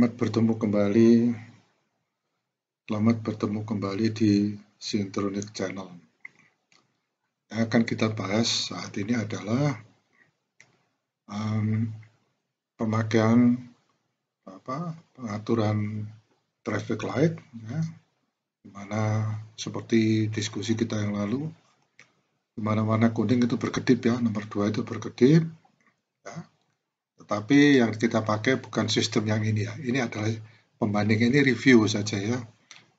Selamat bertemu kembali di Syntronic Channel. Yang akan kita bahas saat ini adalah pemakaian pengaturan traffic light, ya, dimana seperti diskusi kita yang lalu, dimana warna kuning itu berkedip, ya, nomor 2 itu berkedip, ya. Tetapi yang kita pakai bukan sistem yang ini, ya. Ini adalah pembanding, ini review saja, ya.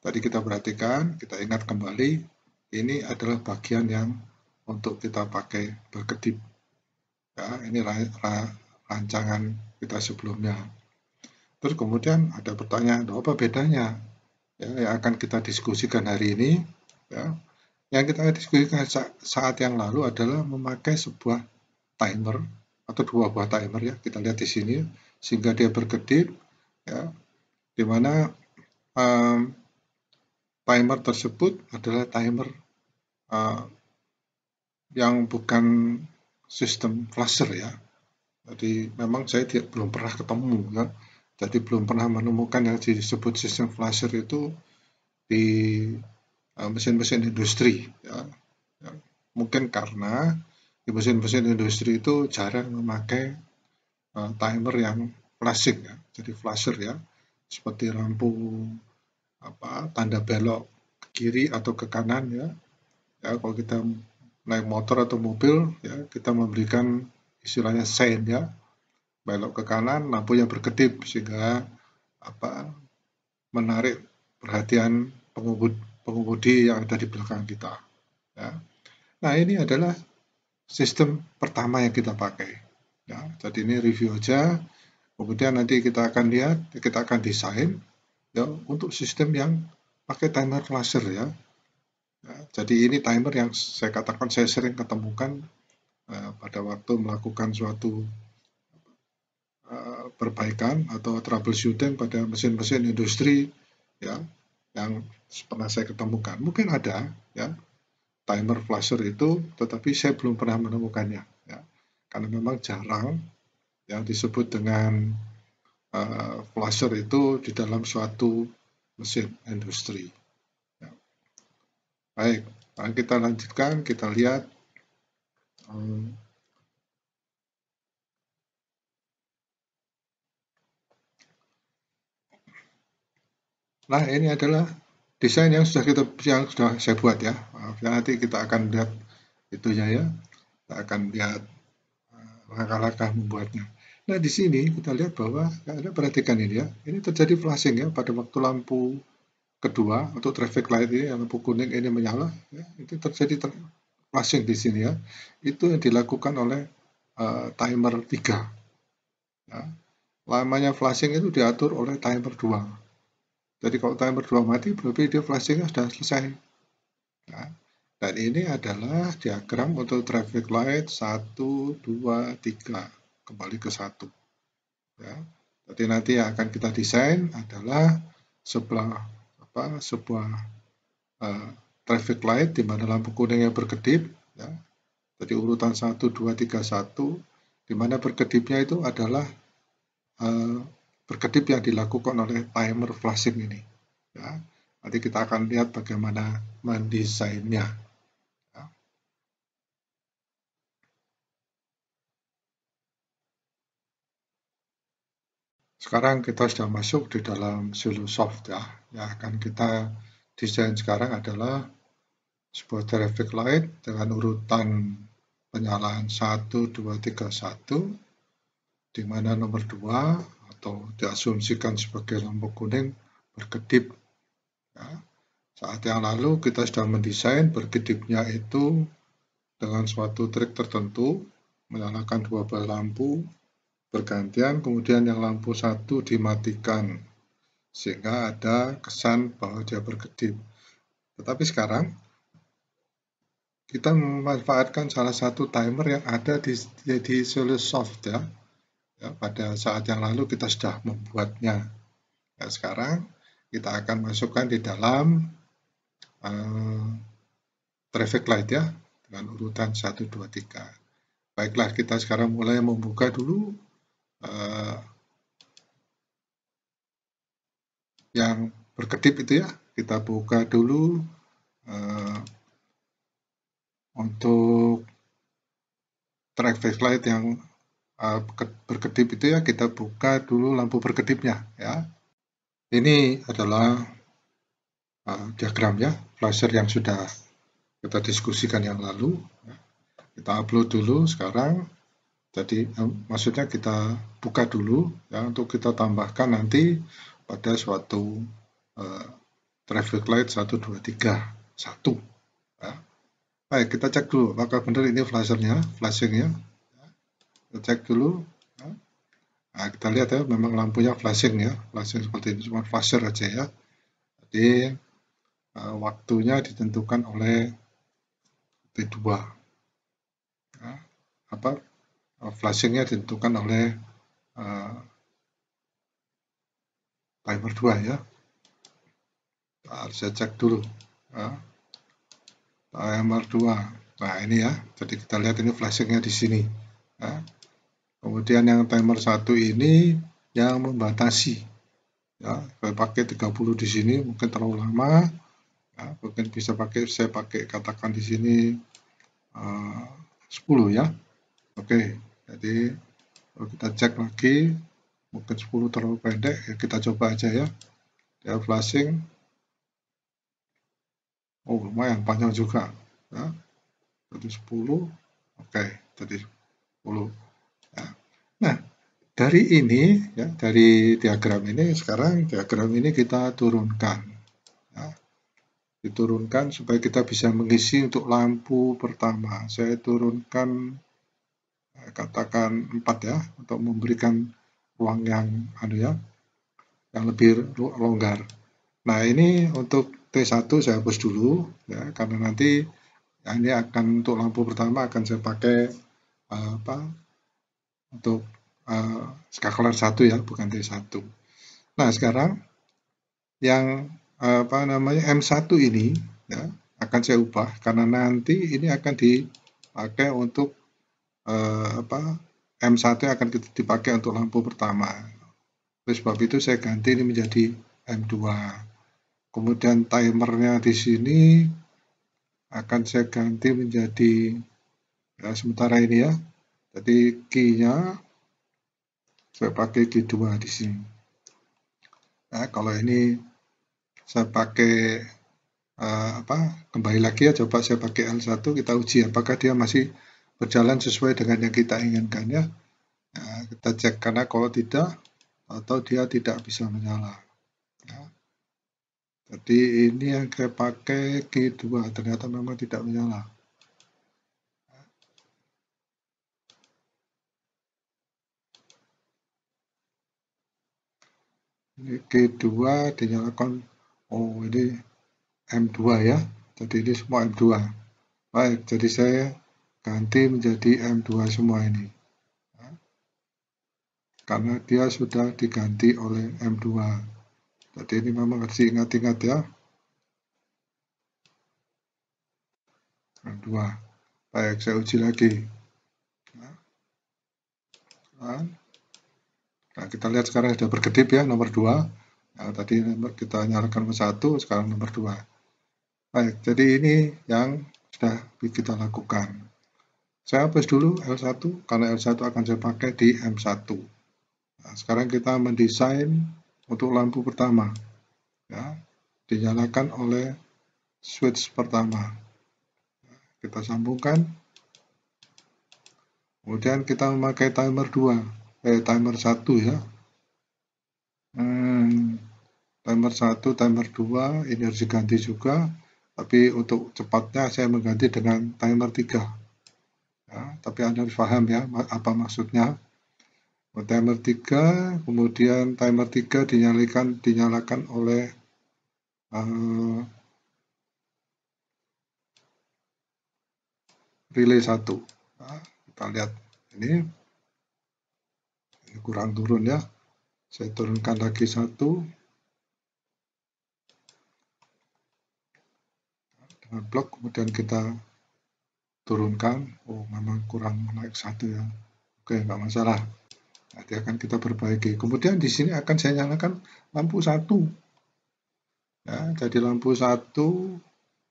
Tadi kita perhatikan, kita ingat kembali, ini adalah bagian yang untuk kita pakai berkedip. Ya, ini rancangan kita sebelumnya. Terus kemudian ada pertanyaan, apa bedanya? Ya, yang akan kita diskusikan hari ini, ya. Yang kita diskusikan saat yang lalu adalah memakai sebuah timer atau dua buah timer, ya. Kita lihat di sini sehingga dia berkedip, ya. Di mana timer tersebut adalah timer yang bukan sistem flasher, ya. Jadi memang saya belum pernah ketemu, ya. Jadi belum pernah menemukan yang disebut sistem flasher itu di mesin-mesin industri, ya. Mungkin karena di mesin-mesin industri itu jarang memakai timer yang flashing, ya. Jadi flasher, ya, seperti lampu tanda belok ke kiri atau ke kanan, ya. Ya, kalau kita naik motor atau mobil, ya, kita memberikan istilahnya sein, ya, belok ke kanan, lampunya berkedip sehingga menarik perhatian pengemudi yang ada di belakang kita, ya. Nah, ini adalah sistem pertama yang kita pakai, ya. Jadi ini review aja, kemudian nanti kita akan lihat, kita akan desain, ya, untuk sistem yang pakai timer flasher, ya. Ya, jadi ini timer yang saya katakan saya sering ketemukan pada waktu melakukan suatu perbaikan atau troubleshooting pada mesin-mesin industri, ya, yang pernah saya ketemukan. Mungkin ada, ya, timer flasher itu, tetapi saya belum pernah menemukannya, ya, karena memang jarang yang disebut dengan flasher itu di dalam suatu mesin industri. Ya. Baik, kita lanjutkan, kita lihat nah, ini adalah desain yang sudah saya buat, ya. Nanti kita akan lihat itunya, ya. Kita akan lihat langkah-langkah membuatnya. Nah, di sini kita lihat bahwa Anda perhatikan ini, ya. Ini terjadi flashing, ya, pada waktu lampu kedua atau traffic light ini, yang lampu kuning ini menyala, ya, itu terjadi flashing di sini, ya. Itu yang dilakukan oleh timer 3. Ya. Lamanya flashing itu diatur oleh timer 2. Jadi kalau timer 2 mati, berarti dia flashingnya sudah selesai. Nah, dan ini adalah diagram untuk traffic light 1, 2, 3. Kembali ke 1. Ya. Jadi nanti yang akan kita desain adalah sebuah traffic light di mana lampu kuningnya berkedip, ya. Jadi urutan 1, 2, 3, 1, di mana berkedipnya itu adalah berkedip yang dilakukan oleh timer flashing ini, ya. Nanti kita akan lihat bagaimana mendesainnya, ya. Sekarang kita sudah masuk di dalam Silosoft, ya. Yang akan kita desain sekarang adalah sebuah traffic light dengan urutan penyalaan 1, 2, 3, 1, di mana nomor 2 atau diasumsikan sebagai lampu kuning berkedip, ya. Saat yang lalu kita sudah mendesain berkedipnya itu dengan suatu trik tertentu, menyalakan dua buah lampu bergantian, kemudian yang lampu satu dimatikan sehingga ada kesan bahwa dia berkedip. Tetapi sekarang kita memanfaatkan salah satu timer yang ada di Silosoft, ya. Ya, pada saat yang lalu kita sudah membuatnya. Ya, sekarang kita akan masukkan di dalam traffic light, ya, dengan urutan 1, 2, 3. Baiklah, kita sekarang mulai membuka dulu yang berkedip itu ya, kita buka dulu. Untuk traffic light yang berkedip itu ya, kita buka dulu lampu berkedipnya ya. Ini adalah diagram ya, flasher yang sudah kita diskusikan yang lalu. Kita upload dulu sekarang. Jadi maksudnya kita buka dulu ya, untuk kita tambahkan nanti pada suatu traffic light 1, 2, 3, 1 ya. Baik, kita cek dulu apakah benar ini flashingnya. Kita cek dulu. Nah, kita lihat ya, memang lampunya flashing ya, flashing seperti ini, cuma flasher aja ya. Jadi waktunya ditentukan oleh T2. Nah, flashingnya ditentukan oleh timer 2 ya. Saya cek dulu. Timer 2. Nah ini ya, jadi kita lihat ini flashingnya di sini. Kemudian yang timer 1 ini yang membatasi. Ya, saya pakai 30 di sini mungkin terlalu lama. Ya, mungkin bisa saya pakai katakan di sini 10 ya. Oke, jadi kalau kita cek lagi mungkin 10 terlalu pendek ya, kita coba aja ya. Ya flashing. Oh, lumayan panjang juga ya. Jadi 10. Oke, jadi 10 ya. Nah, dari ini ya, dari diagram ini sekarang diagram ini kita turunkan ya. Diturunkan supaya kita bisa mengisi untuk lampu pertama. Saya turunkan katakan 4 ya, untuk memberikan ruang yang yang lebih longgar. Nah, ini untuk T1 saya hapus dulu ya, karena nanti ini akan untuk lampu pertama akan saya pakai untuk skakelar 1 ya, bukan T1. Nah, sekarang yang M1 ini ya, akan saya ubah karena nanti ini akan dipakai untuk M1 yang akan dipakai untuk lampu pertama. Oleh sebab itu saya ganti ini menjadi M2. Kemudian timernya di sini akan saya ganti menjadi ya, sementara ini ya. Jadi key-nya saya pakai key 2 di sini. Nah, kalau ini saya pakai kembali lagi ya, coba saya pakai L1, kita uji apakah dia masih berjalan sesuai dengan yang kita inginkan ya. Nah, kita cek, karena kalau tidak atau dia tidak bisa menyala ya. Jadi ini yang saya pakai Q2 ternyata memang tidak menyala. Ini Q2 dinyalakan. Oh, ini M2 ya. Jadi ini semua M2. Baik, jadi saya ganti menjadi M2 semua ini. Karena dia sudah diganti oleh M2. Jadi ini memang harus diingat-ingat ya. M2. Baik, saya uji lagi. Nah, kita lihat sekarang sudah berkedip ya, nomor 2. Nah, tadi kita nyalakan nomor 1, sekarang nomor 2. Baik, jadi ini yang sudah kita lakukan. Saya hapus dulu L1, karena L1 akan saya pakai di M1. Nah, sekarang kita mendesain untuk lampu pertama. Ya, dinyalakan oleh switch pertama. Kita sambungkan. Kemudian kita memakai timer 2, timer 1 ya. Timer 1, timer 2, ini harus diganti juga. Tapi untuk cepatnya saya mengganti dengan timer 3. Ya, tapi Anda harus paham ya apa maksudnya. Timer 3, kemudian timer 3 dinyalakan oleh relay 1. Nah, kita lihat ini kurang turun ya. Saya turunkan lagi 1 dengan blok, kemudian kita turunkan. Oh, memang kurang naik 1 ya. Oke, nggak masalah. Nanti akan kita perbaiki. Kemudian di sini akan saya nyalakan lampu 1. Ya, jadi lampu 1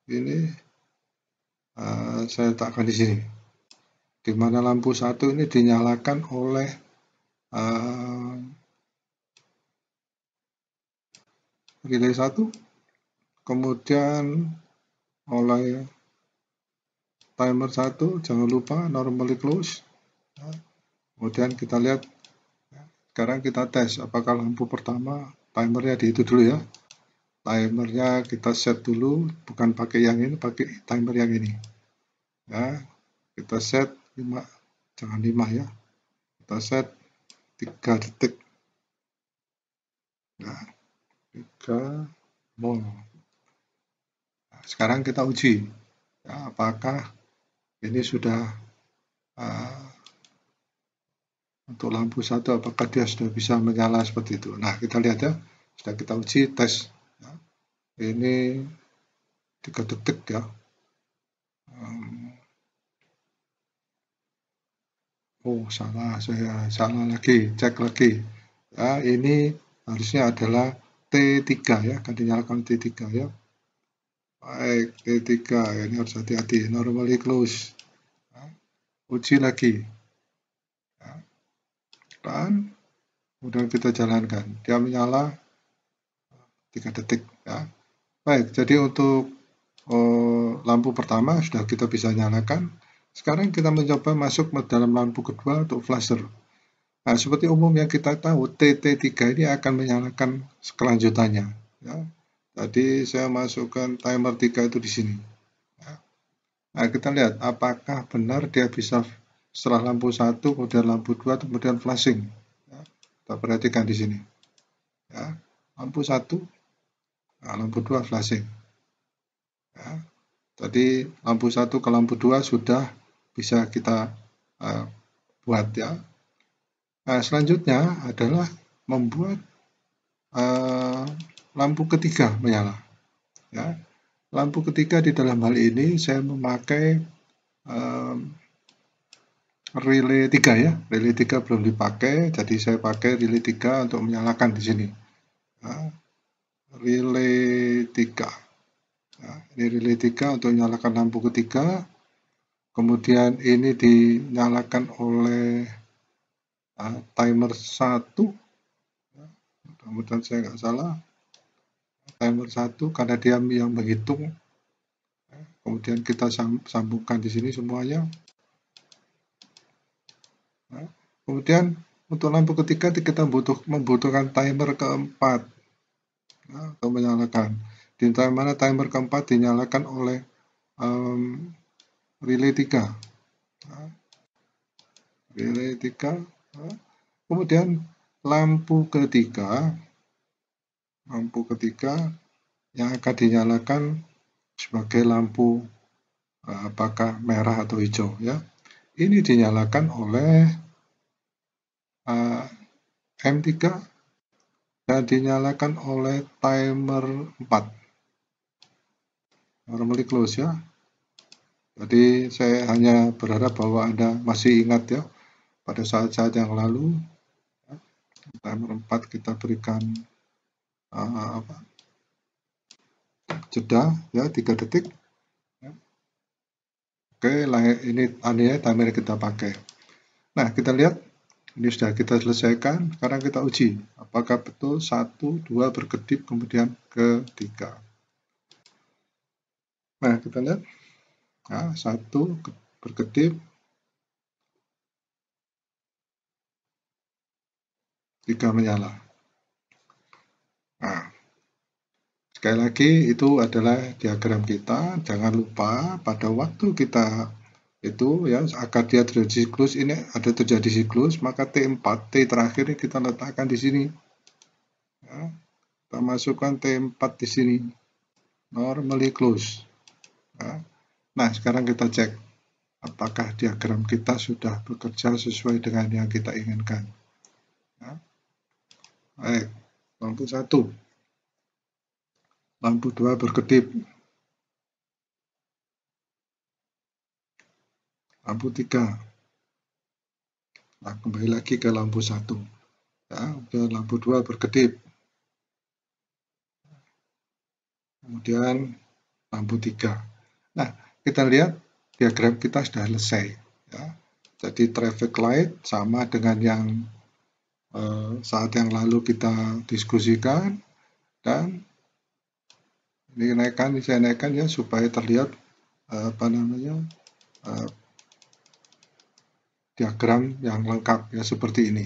ini saya letakkan di sini, di mana lampu 1 ini dinyalakan oleh relay 1, kemudian oleh timer 1, jangan lupa normally close. Kemudian kita lihat, sekarang kita tes apakah lampu pertama timernya di itu dulu ya. Timernya kita set dulu, bukan pakai yang ini, pakai timer yang ini. Ya, kita set 5, jangan 5 ya. Kita set 3 detik. Nah, 3 mol. Nah, sekarang kita uji ya, apakah ini sudah untuk lampu 1, apakah dia sudah bisa menyala seperti itu. Nah, kita lihat ya, sudah kita uji tes ya. Ini 3 detik ya. Oh, salah, saya salah lagi, cek lagi ya. Ini harusnya adalah T3 ya, akan dinyalakan T3 ya. Baik, T3 ini harus hati-hati, normally close ya. Uji lagi ya. Dan kemudian kita jalankan, dia menyala 3 detik ya. Baik, jadi untuk lampu pertama sudah kita bisa nyalakan. Sekarang kita mencoba masuk ke dalam lampu kedua untuk flasher. Nah, seperti umum yang kita tahu, TT3 ini akan menyalakan kelanjutannya ya. Tadi saya masukkan timer 3 itu di sini ya. Nah, kita lihat apakah benar dia bisa setelah lampu 1, kemudian lampu 2, kemudian flashing ya. Kita perhatikan di sini ya. Lampu 1, nah, lampu 2 flashing ya. Tadi lampu 1 ke lampu 2 sudah bisa kita buat ya. Nah, selanjutnya adalah membuat lampu ketiga menyala ya. Lampu ketiga di dalam hal ini saya memakai relay 3 ya. Relay 3 belum dipakai, jadi saya pakai relay 3 untuk menyalakan di sini ya. Relay 3 ya. Ini relay 3 untuk menyalakan lampu ketiga. Kemudian ini dinyalakan oleh timer 1 ya. Mudah-mudahan saya nggak salah, timer 1 karena dia yang menghitung ya. Kemudian kita sambungkan di sini semuanya ya. Kemudian untuk lampu ketiga kita membutuhkan timer keempat ya, untuk menyalakan, di mana timer keempat dinyalakan oleh relay 3 ya. Relay 3 ya. Kemudian lampu ketiga yang akan dinyalakan sebagai lampu apakah merah atau hijau ya. Ini dinyalakan oleh M3 dan dinyalakan oleh timer 4. Normally close ya. Jadi saya hanya berharap bahwa Anda masih ingat ya, pada saat-saat yang lalu ya, timer 4 kita berikan jeda ya 3 detik ya. Oke, ini timer kita pakai. Nah, kita lihat ini sudah kita selesaikan. Sekarang kita uji apakah betul 1, 2 berkedip kemudian ke 3. Nah, kita lihat nah, 1 berkedip, 3 menyala. Nah, sekali lagi itu adalah diagram kita. Jangan lupa pada waktu kita itu ya, agar dia terjadi siklus, ini ada terjadi siklus, maka T4, T terakhir ini kita letakkan di sini ya. Kita masukkan T4 di sini, normally close ya. Nah, sekarang kita cek apakah diagram kita sudah bekerja sesuai dengan yang kita inginkan ya. Baik, lampu 1, lampu 2 berkedip, lampu 3. Nah, kembali lagi ke lampu 1 ya, lampu 2 berkedip, kemudian lampu 3. Nah, kita lihat diagram kita sudah selesai. Ya. Jadi traffic light sama dengan yang saat yang lalu kita diskusikan, dan saya naikkan ya supaya terlihat diagram yang lengkap ya seperti ini.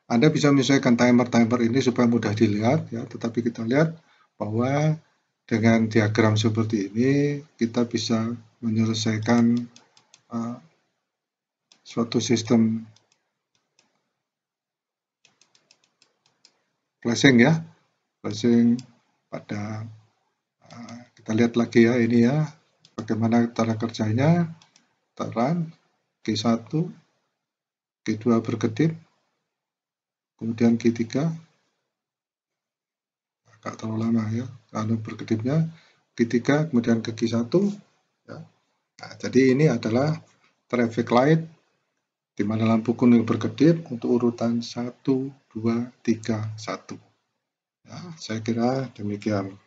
Anda bisa menyesuaikan timer ini supaya mudah dilihat ya, tetapi kita lihat bahwa dengan diagram seperti ini kita bisa menyelesaikan suatu sistem flashing ya, flashing pada kita lihat lagi ya ini ya bagaimana cara kerjanya. Terang Q1, Q2 berkedip, kemudian Q3 agak terlalu lama ya kalau berkedipnya, Q3 kemudian ke Q1 ya. Nah, jadi ini adalah traffic light di mana lampu kuning berkedip untuk urutan 1, 2, 3, 1 ya, saya kira demikian.